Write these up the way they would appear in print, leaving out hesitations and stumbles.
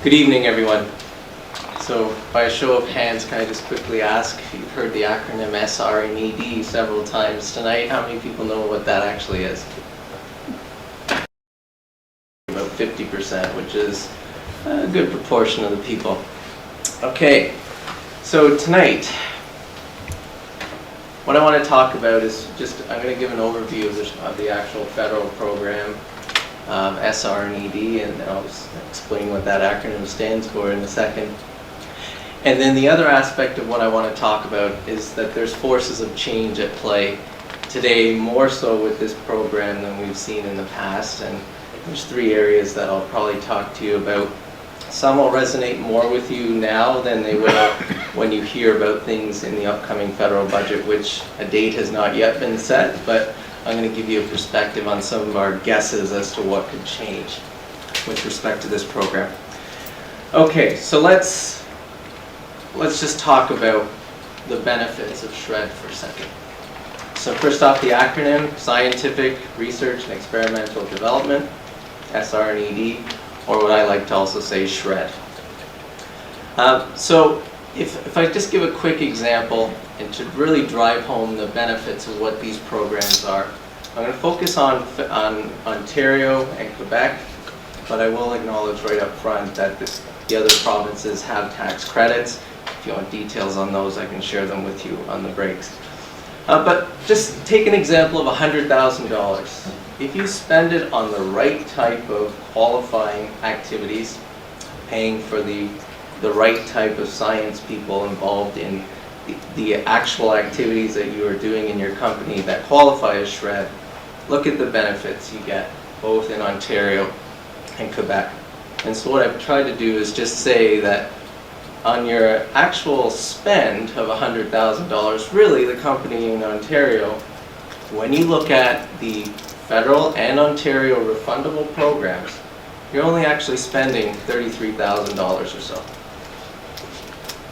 Good evening, everyone. So by a show of hands, can I just quickly ask if you've heard the acronym SR&ED several times tonight? How many people know what that actually is? About 50%, which is a good proportion of the people. Okay, so tonight, what I want to talk about is I'm going to give an overview of the actual federal program, SR&ED, and I'll just explain what that acronym stands for in a second. And then the other aspect of what I want to talk about is that there's forces of change at play today, more so with this program than we've seen in the past. And there's three areas that I'll probably talk to you about. Some will resonate more with you now than they will when you hear about things in the upcoming federal budget, which a date has not yet been set, but I'm going to give you a perspective on some of our guesses as to what could change with respect to this program. Okay, so let's just talk about the benefits of SHRED for a second. So first off, the acronym, Scientific Research and Experimental Development, SR&ED, or what I like to also say, SHRED. So if I just give a quick example and to really drive home the benefits of what these programs are, I'm going to focus on Ontario and Quebec, but I will acknowledge right up front that the other provinces have tax credits. If you want details on those, I can share them with you on the breaks. But just take an example of $100,000. If you spend it on the right type of qualifying activities, paying for the right type of science people involved in the actual activities that you are doing in your company that qualify as SHRED, look at the benefits you get, both in Ontario and Quebec. And so what I've tried to do is just say that on your actual spend of $100,000, really the company in Ontario, when you look at the federal and Ontario refundable programs, you're only actually spending $33,000 or so.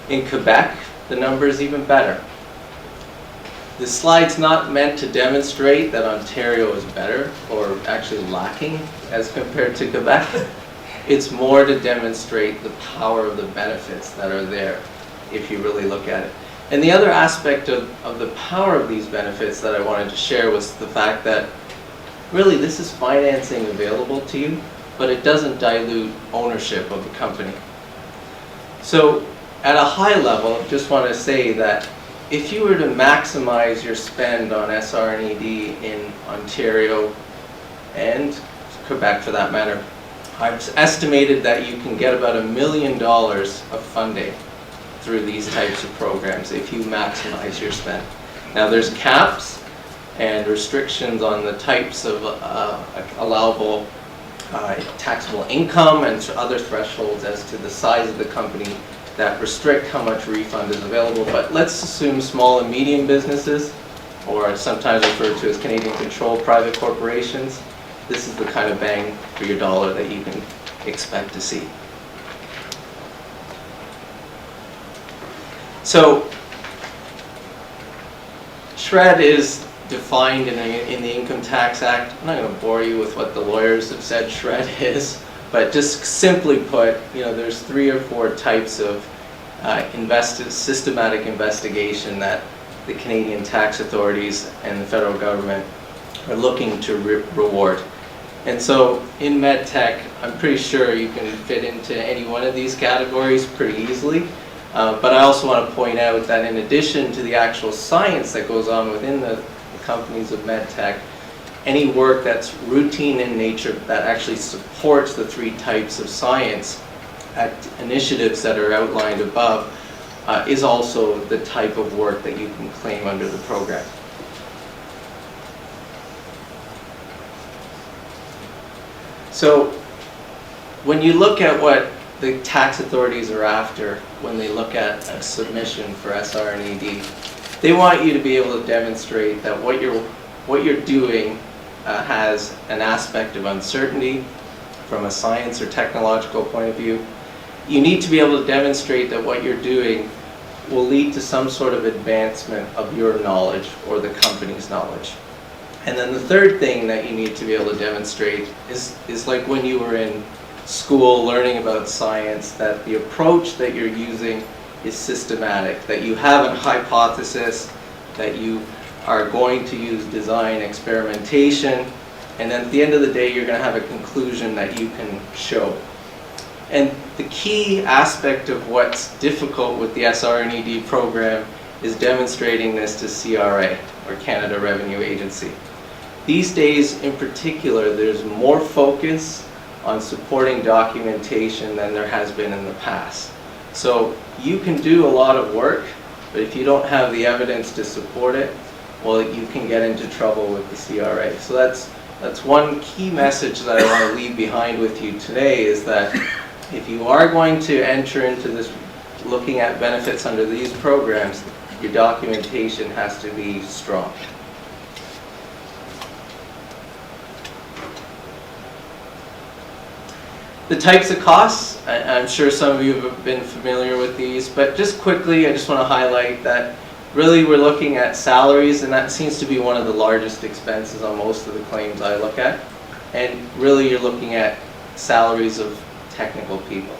In Quebec, the number is even better. The slide's not meant to demonstrate that Ontario is better or actually lacking as compared to Quebec. It's more to demonstrate the power of the benefits that are there if you really look at it. And the other aspect of the power of these benefits that I wanted to share was the fact that really this is financing available to you, but it doesn't dilute ownership of the company. So at a high level, I just want to say that if you were to maximize your spend on SR&ED in Ontario and Quebec for that matter, I've estimated that you can get about $1 million of funding through these types of programs if you maximize your spend. Now there's caps and restrictions on the types of allowable taxable income and other thresholds as to the size of the company that restrict how much refund is available. But let's assume small and medium businesses, or sometimes referred to as Canadian controlled private corporations, this is the kind of bang for your dollar that you can expect to see. So SHRED is defined in the Income Tax Act. I'm not going to bore you with what the lawyers have said SHRED is, but just simply put, there's 3 or 4 types of systematic investigation that the Canadian tax authorities and the federal government are looking to reward. And so in MedTech, I'm pretty sure you can fit into any one of these categories pretty easily. But I also want to point out that in addition to the actual science that goes on within the companies of MedTech, any work that's routine in nature that actually supports the 3 types of science initiatives that are outlined above is also the type of work that you can claim under the program. So when you look at what the tax authorities are after when they look at a submission for SR&ED, they want you to be able to demonstrate that what you're doing has an aspect of uncertainty from a science or technological point of view. You need to be able to demonstrate that what you're doing will lead to some sort of advancement of your knowledge or the company's knowledge. And then the third thing that you need to be able to demonstrate is like when you were in school learning about science, that the approach that you're using is systematic, that you have a hypothesis, that you are going to use design experimentation, and then at the end of the day you're going to have a conclusion that you can show. And the key aspect of what's difficult with the SR&ED program is demonstrating this to CRA, or Canada Revenue Agency. These days in particular, there's more focus on supporting documentation than there has been in the past. So you can do a lot of work, but if you don't have the evidence to support it, well, you can get into trouble with the CRA. So that's one key message that I want to leave behind with you today, is that if you are going to enter into this looking at benefits under these programs, your documentation has to be strong. The types of costs, I'm sure some of you have been familiar with these, but just quickly I just want to highlight that really we're looking at salaries, and that seems to be one of the largest expenses on most of the claims I look at. And really you're looking at salaries of technical people.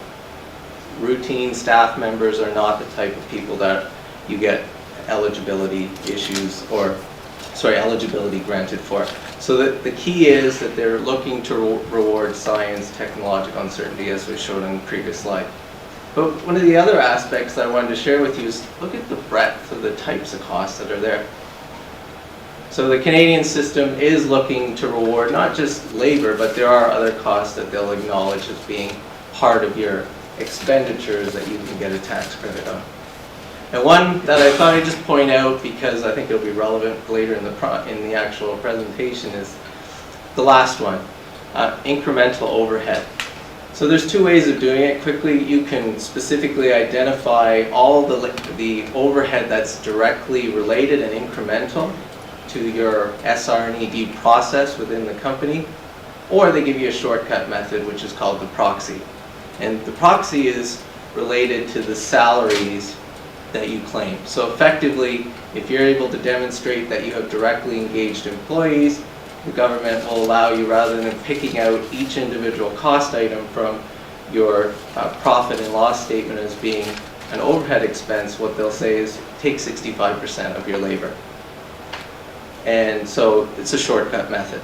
Routine staff members are not the type of people that you get eligibility issues, or eligibility granted for. So the key is that they're looking to reward science, technological uncertainty, as we showed in the previous slide. But one of the other aspects that I wanted to share with you is look at the breadth of the types of costs that are there. So the Canadian system is looking to reward not just labor, but there are other costs that they'll acknowledge as being part of your expenditures that you can get a tax credit on. And one that I thought I'd just point out, because I think it'll be relevant later in the actual presentation, is the last one, incremental overhead. So there's two ways of doing it. Quickly, you can specifically identify all the overhead that's directly related and incremental to your SR&ED process within the company, or they give you a shortcut method, which is called the proxy. And the proxy is related to the salaries that you claim. So effectively, if you're able to demonstrate that you have directly engaged employees, the government will allow you, rather than picking out each individual cost item from your profit and loss statement as being an overhead expense, what they'll say is take 65% of your labor. And so it's a shortcut method.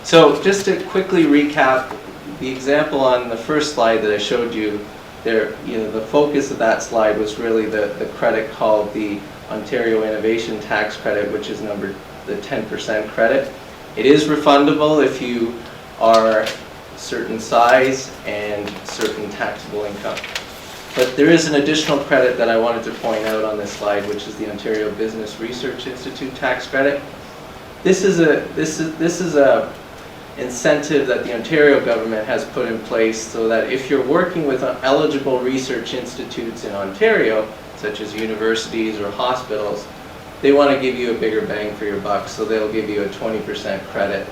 So just to quickly recap, the example on the first slide that I showed you, there, the focus of that slide was really the credit called the Ontario Innovation Tax Credit, which is numbered the 10% credit. It is refundable if you are a certain size and certain taxable income. But there is an additional credit that I wanted to point out on this slide, which is the Ontario Business Research Institute Tax Credit. This is a incentive that the Ontario government has put in place so that if you're working with eligible research institutes in Ontario, such as universities or hospitals, they want to give you a bigger bang for your buck, so they'll give you a 20% credit.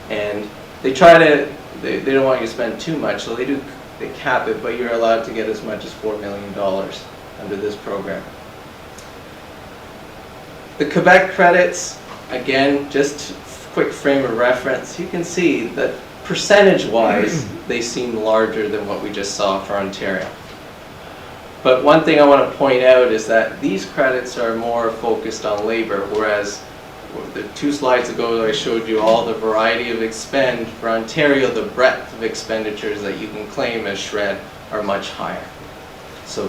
And they don't want you to spend too much, so they cap it, but you're allowed to get as much as $4 million under this program. The Quebec credits, again, just quick frame of reference, you can see that percentage-wise, they seem larger than what we just saw for Ontario. But one thing I want to point out is that these credits are more focused on labor, whereas the 2 slides ago I showed you all the variety of expend. For Ontario, the breadth of expenditures that you can claim as SR&ED are much higher. So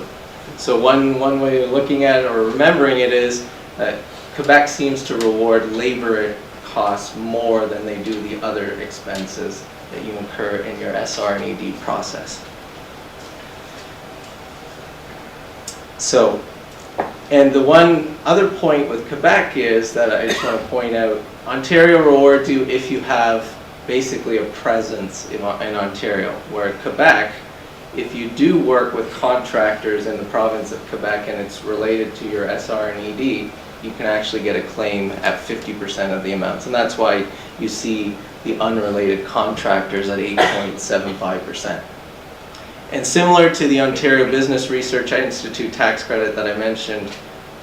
one way of looking at it or remembering it is that Quebec seems to reward labor costs more than they do the other expenses that you incur in your SR&ED process. So, and the one other point with Quebec is that I just want to point out, Ontario rewards you if you have basically a presence in Ontario, where Quebec, if you do work with contractors in the province of Quebec and it's related to your SR&ED, you can actually get a claim at 50% of the amounts. And that's why you see the unrelated contractors at 8.75%. And similar to the Ontario Business Research Institute tax credit that I mentioned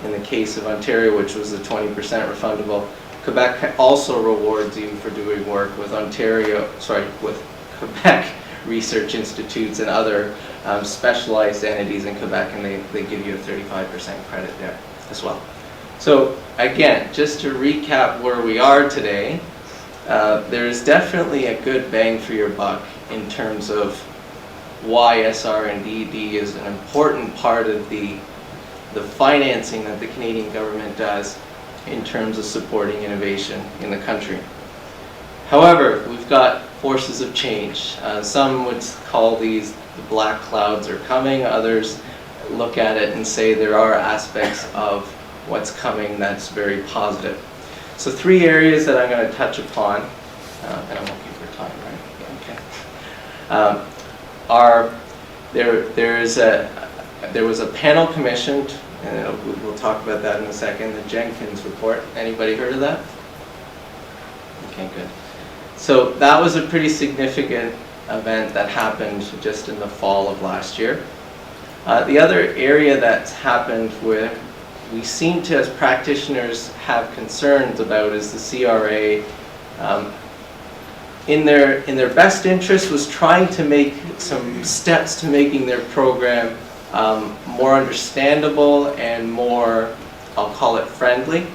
in the case of Ontario, which was the 20% refundable, Quebec also rewards you for doing work with with Quebec research institutes and other specialized entities in Quebec, and they give you a 35% credit there as well. So again, just to recap where we are today, there is definitely a good bang for your buck in terms of why SR&ED is an important part of the financing that the Canadian government does in terms of supporting innovation in the country. However, we've got forces of change. Some would call these the black clouds are coming. Others look at it and say there are aspects of what's coming that's very positive. So 3 areas that I'm going to touch upon, and I'm looking for time, right? Okay. There was a panel commissioned, and we'll talk about that in a second, the Jenkins report. Anybody heard of that? Okay, good. So that was a pretty significant event that happened just in the fall of last year. The other area that's happened where we seem to, as practitioners, have concerns about is the CRA. In their best interest was trying to make some steps to making their program more understandable and more, I'll call it friendly.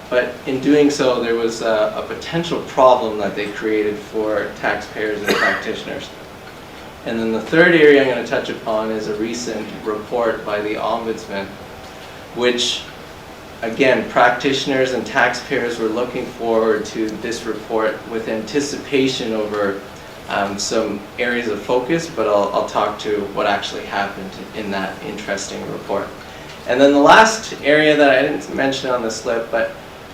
But in doing so, there was a potential problem that they created for taxpayers and practitioners. And then the third area I'm going to touch upon is a recent report by the Ombudsman, which, again, practitioners and taxpayers were looking forward to this report with anticipation over some areas of focus, but I'll talk to what actually happened in that interesting report. And then the last area that I didn't mention on the slip,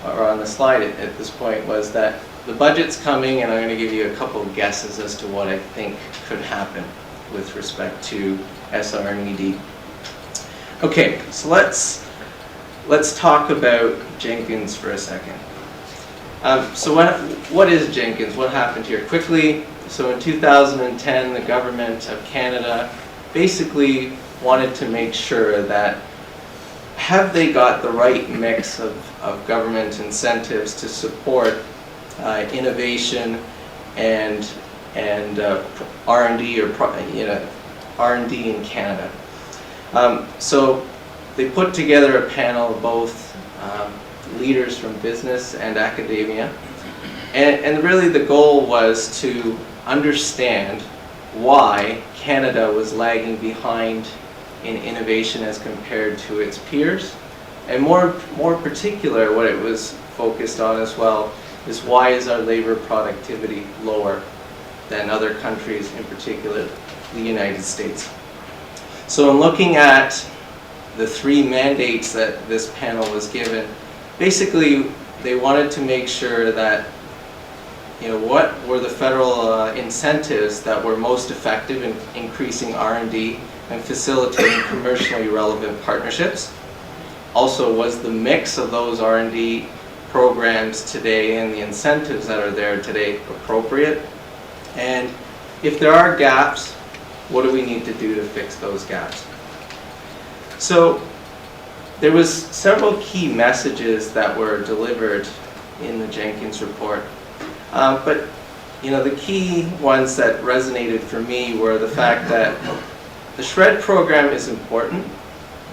or on the slide at this point, was that the budget's coming, and I'm going to give you a couple of guesses as to what I think could happen with respect to SR&ED. Okay, so let's talk about Jenkins for a second. So what is Jenkins? What happened here? Quickly, so in 2010, the government of Canada basically wanted to make sure that have they got the right mix of government incentives to support innovation and R&D R&D in Canada. So they put together a panel of both leaders from business and academia, and really the goal was to understand why Canada was lagging behind in innovation as compared to its peers, and more particular, what it was focused on as well is why is our labor productivity lower than other countries, in particular the United States. So in looking at the 3 mandates that this panel was given, basically they wanted to make sure that what were the federal incentives that were most effective in increasing R&D and facilitating commercially relevant partnerships. Also, was the mix of those R&D programs today and the incentives that are there today appropriate? And if there are gaps, what do we need to do to fix those gaps? So there was several key messages that were delivered in the Jenkins report. But the key ones that resonated for me were the fact that the SHRED program is important,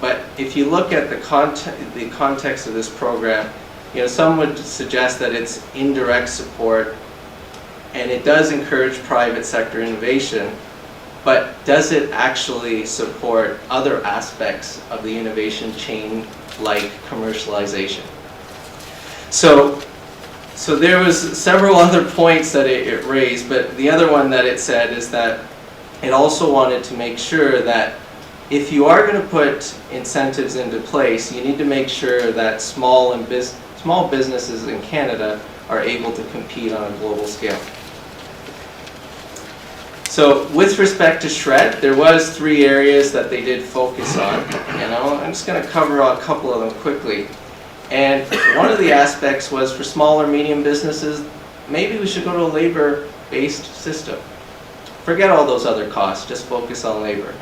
but if you look at the context of this program, some would suggest that it's indirect support, and it does encourage private sector innovation, but does it actually support other aspects of the innovation chain, like commercialization? So there was several other points that it raised, but the other one that it said is that it also wanted to make sure that if you are going to put incentives into place, you need to make sure that small businesses in Canada are able to compete on a global scale. So with respect to SHRED, there was 3 areas that they did focus on. I'm just going to cover a couple of them quickly. And one of the aspects was for small or medium businesses, maybe we should go to a labor-based system. Forget all those other costs, just focus on labor.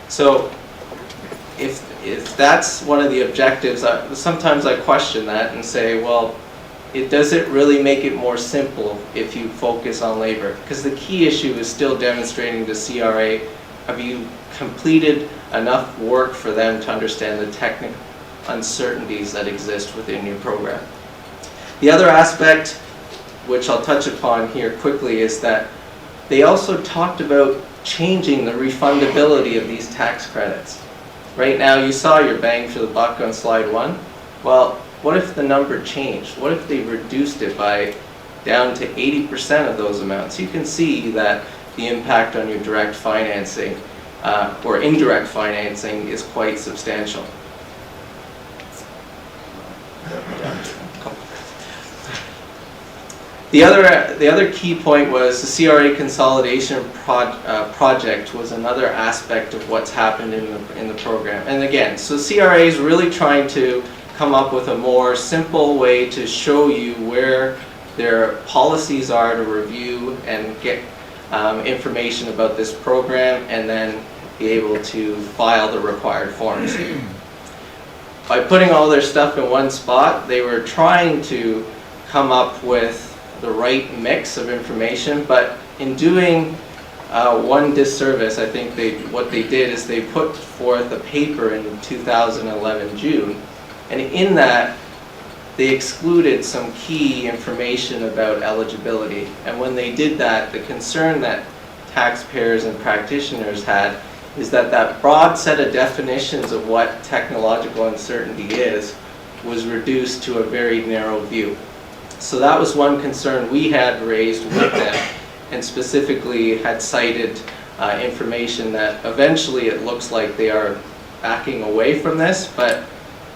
So if that's one of the objectives, sometimes I question that and say, well, it doesn't really make it more simple if you focus on labor, because the key issue is still demonstrating to CRA, have you completed enough work for them to understand the technical uncertainties that exist within your program. The other aspect, which I'll touch upon here quickly, is that they also talked about changing the refundability of these tax credits. Right now, you saw your bang for the buck on slide 1. Well, what if the number changed? What if they reduced it by down to 80% of those amounts? You can see that the impact on your direct financing or indirect financing is quite substantial. The other key point was the CRA consolidation project was another aspect of what's happened in the program. And again, so CRA is really trying to come up with a more simple way to show you where their policies are to review and get information about this program, and then be able to file the required forms. By putting all their stuff in one spot, they were trying to come up with the right mix of information, but in doing one disservice, I think what they did is they put forth a paper in 2011 June, and in that they excluded some key information about eligibility. And when they did that, the concern that taxpayers and practitioners had is that that broad set of definitions of what technological uncertainty is was reduced to a very narrow view. So that was one concern we had raised with them, and specifically had cited information that eventually it looks like they are backing away from this, but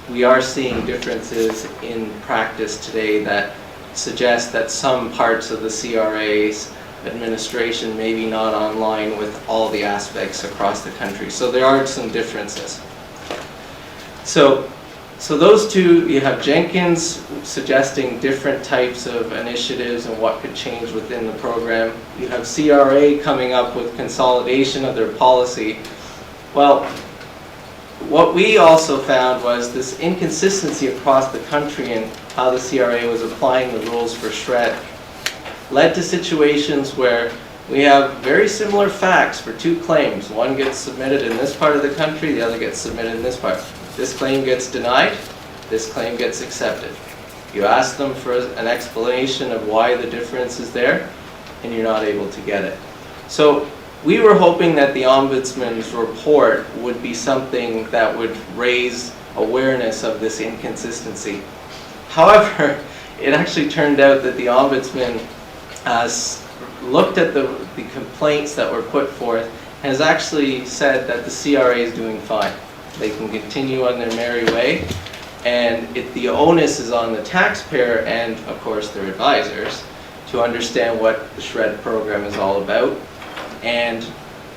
we are seeing differences in practice today that suggest that some parts of the CRA's administration may be not online with all the aspects across the country. So there are some differences. So those two, you have Jenkins suggesting different types of initiatives and what could change within the program. You have CRA coming up with consolidation of their policy. Well, what we also found was this inconsistency across the country in how the CRA was applying the rules for SR&ED led to situations where we have very similar facts for two claims. One gets submitted in this part of the country, the other gets submitted in this part. This claim gets denied, this claim gets accepted. You ask them for an explanation of why the difference is there, and you're not able to get it. So we were hoping that the Ombudsman's report would be something that would raise awareness of this inconsistency. However, it actually turned out that the Ombudsman looked at the complaints that were put forth and has actually said that the CRA is doing fine. They can continue on their merry way, and the onus is on the taxpayer and, of course, their advisors to understand what the SR&ED program is all about. And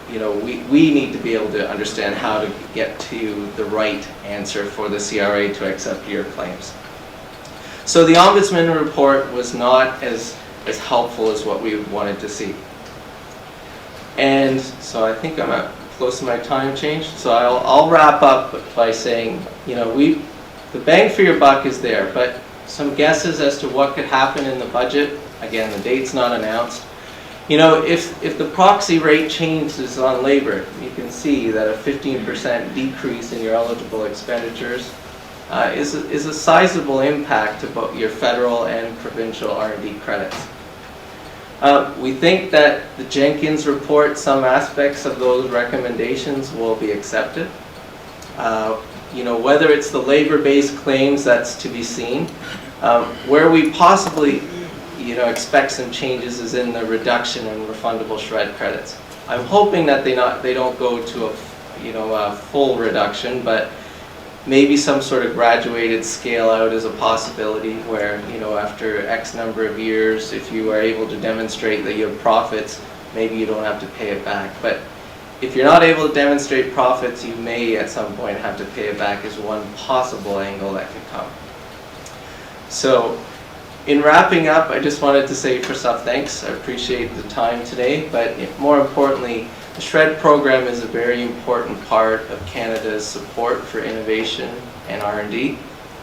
we need to be able to understand how to get to the right answer for the CRA to accept your claims. So the Ombudsman report was not as helpful as what we wanted to see. And so I think I'm close to my time change. So I'll wrap up by saying, the bang for your buck is there, but some guesses as to what could happen in the budget. Again, the date's not announced. If the proxy rate changes on labor, you can see that a 15% decrease in your eligible expenditures is a sizable impact to both your federal and provincial R&D credits. We think that the Jenkins report, some aspects of those recommendations will be accepted. Whether it's the labor-based claims, that's to be seen. Where we possibly expect some changes is in the reduction in refundable SR&ED credits. I'm hoping that they don't go to a full reduction, but maybe some sort of graduated scale out is a possibility where, after X number of years, if you are able to demonstrate that you have profits, maybe you don't have to pay it back. But if you're not able to demonstrate profits, you may at some point have to pay it back as one possible angle that could come. So in wrapping up, I just wanted to say first off, thanks. I appreciate the time today, but more importantly, the SR&ED program is a very important part of Canada's support for innovation and R&D.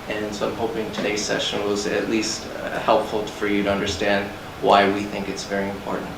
And so I'm hoping today's session was at least helpful for you to understand why we think it's very important.